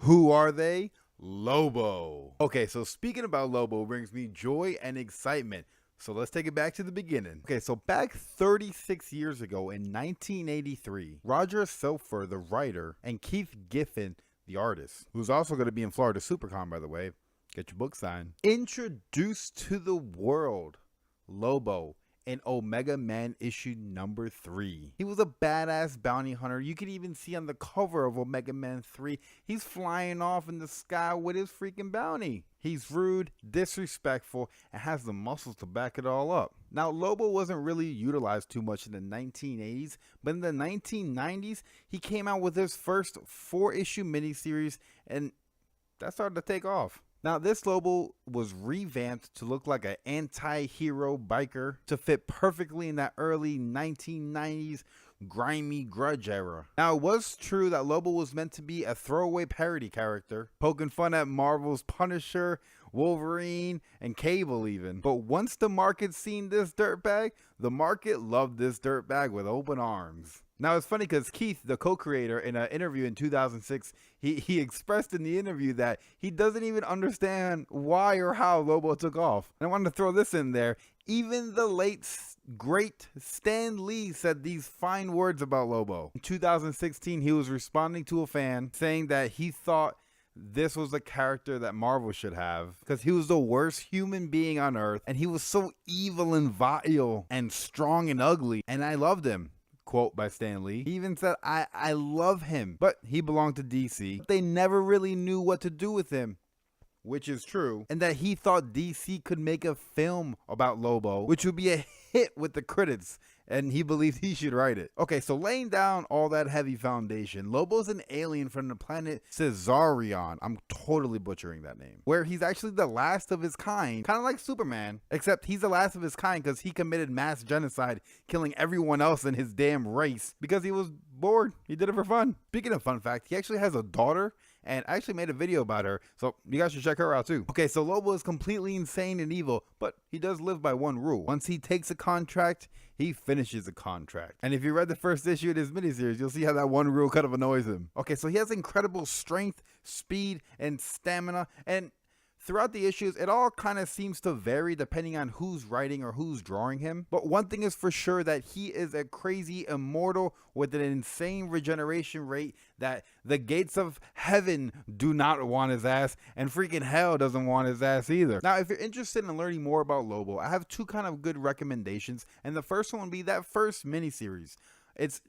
Who are they? Lobo. Okay, so speaking about Lobo brings me joy and excitement. So let's take it back to the beginning. Okay, so back 36 years ago in 1983, Roger Selfer, the writer, and Keith Giffen, the artist, who's also going to be in Florida SuperCon, by the way, get your book signed, introduced to the world Lobo in Omega Man issue number 3. He was a badass bounty hunter. You can even see on the cover of Omega Man 3, he's flying off in the sky with his freaking bounty. He's rude, disrespectful, and has the muscles to back it all up. Now, Lobo wasn't really utilized too much in the 1980s, but in the 1990s, he came out with his first 4-issue miniseries, and that started to take off. Now, this Lobo was revamped to look like an anti-hero biker to fit perfectly in that early 1990s grimy grudge era. Now, it was true that Lobo was meant to be a throwaway parody character, poking fun at Marvel's Punisher, Wolverine, and Cable even. But once the market seen this dirtbag, the market loved this dirtbag with open arms. Now, it's funny because Keith, the co-creator, in an interview in 2006, he expressed in the interview that he doesn't even understand why or how Lobo took off. And I wanted to throw this in there. Even the late, great Stan Lee said these fine words about Lobo. In 2016, he was responding to a fan saying that he thought this was a character that Marvel should have because he was the worst human being on earth and he was so evil and vile and strong and ugly, and I loved him. Quote by Stan Lee. He even said, I love him, but he belonged to DC. They never really knew what to do with him, which is true, and that he thought DC could make a film about Lobo, which would be a hit with the critics, and he believed he should write it. Okay, so laying down all that heavy foundation, Lobo's an alien from the planet Caesarion. I'm totally butchering that name. Where he's actually the last of his kind, kind of like Superman, except he's the last of his kind because he committed mass genocide, killing everyone else in his damn race because he was bored. He did it for fun. Speaking of fun fact, he actually has a daughter, and I actually made a video about her, so you guys should check her out too. Okay, so Lobo is completely insane and evil, but he does live by one rule. Once he takes a contract, he finishes a contract. And if you read the first issue of this miniseries, you'll see how that one rule kind of annoys him. Okay, so he has incredible strength, speed, and stamina, and throughout the issues, it all kind of seems to vary depending on who's writing or who's drawing him. But one thing is for sure, that he is a crazy immortal with an insane regeneration rate that the gates of heaven do not want his ass, and freaking hell doesn't want his ass either. Now, if you're interested in learning more about Lobo, I have 2 kind of good recommendations, and the first one would be that first miniseries. It's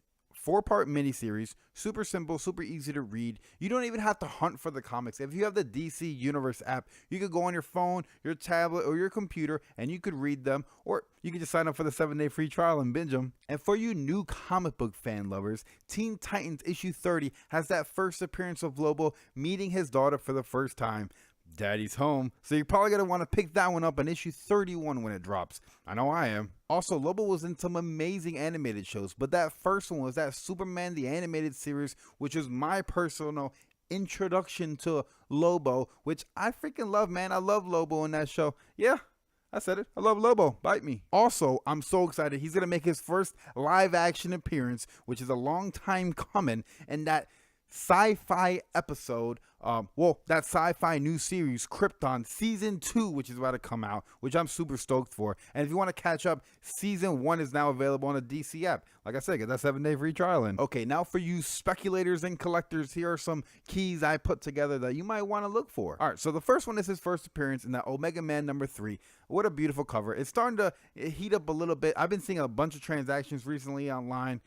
4-part miniseries, super simple, super easy to read. You don't even have to hunt for the comics. If you have the DC Universe app, you could go on your phone, your tablet, or your computer, and you could read them, or you could just sign up for the 7-day free trial and binge them. And for you new comic book fan lovers, Teen Titans issue 30 has that first appearance of Lobo meeting his daughter for the first time. Daddy's home. So you're probably going to want to pick that one up on issue 31 when it drops. I know I am. Also, Lobo was in some amazing animated shows, but that first one was that Superman the Animated Series, which is my personal introduction to Lobo, which I freaking love, man. I love Lobo in that show. Yeah, I said it. I love Lobo. Bite me. Also, I'm so excited. He's going to make his first live action appearance, which is a long time coming, and that sci-fi episode, that sci-fi new series Krypton season 2, which is about to come out, which I'm super stoked for. And if you want to catch up, season 1 is now available on the DC app. Like I said, get that 7-day free trial in. Okay, now for you speculators and collectors, here are some keys I put together that you might want to look for. All right, so the first one is his first appearance in that Omega Man number 3. What a beautiful cover. It's starting to heat up a little bit. I've been seeing a bunch of transactions recently online.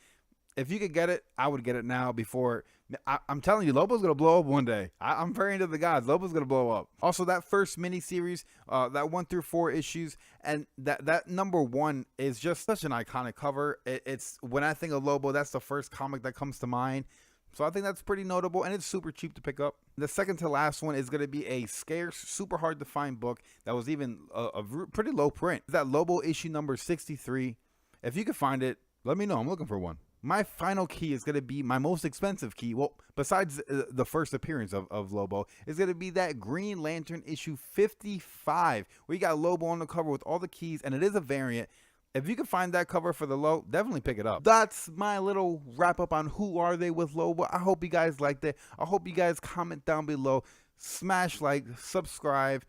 If you could get it, I would get it now before. I'm telling you, Lobo's going to blow up one day. I'm praying to the gods. Lobo's going to blow up. Also, that first miniseries, that 1 through 4 issues, and that number 1 is just such an iconic cover. It's when I think of Lobo, that's the first comic that comes to mind. So I think that's pretty notable, and it's super cheap to pick up. The second to last one is going to be a scarce, super hard to find book that was even a pretty low print. That Lobo issue number 63. If you can find it, let me know. I'm looking for one. My final key is going to be my most expensive key. Well, besides the first appearance of Lobo, is going to be that Green Lantern issue 55, where you got Lobo on the cover with all the keys, and it is a variant. If you can find that cover for the low, definitely pick it up. That's my little wrap up on Who Are They with Lobo. I hope you guys liked it. I hope you guys comment down below, smash like, subscribe,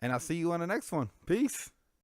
and I'll see you on the next one. Peace.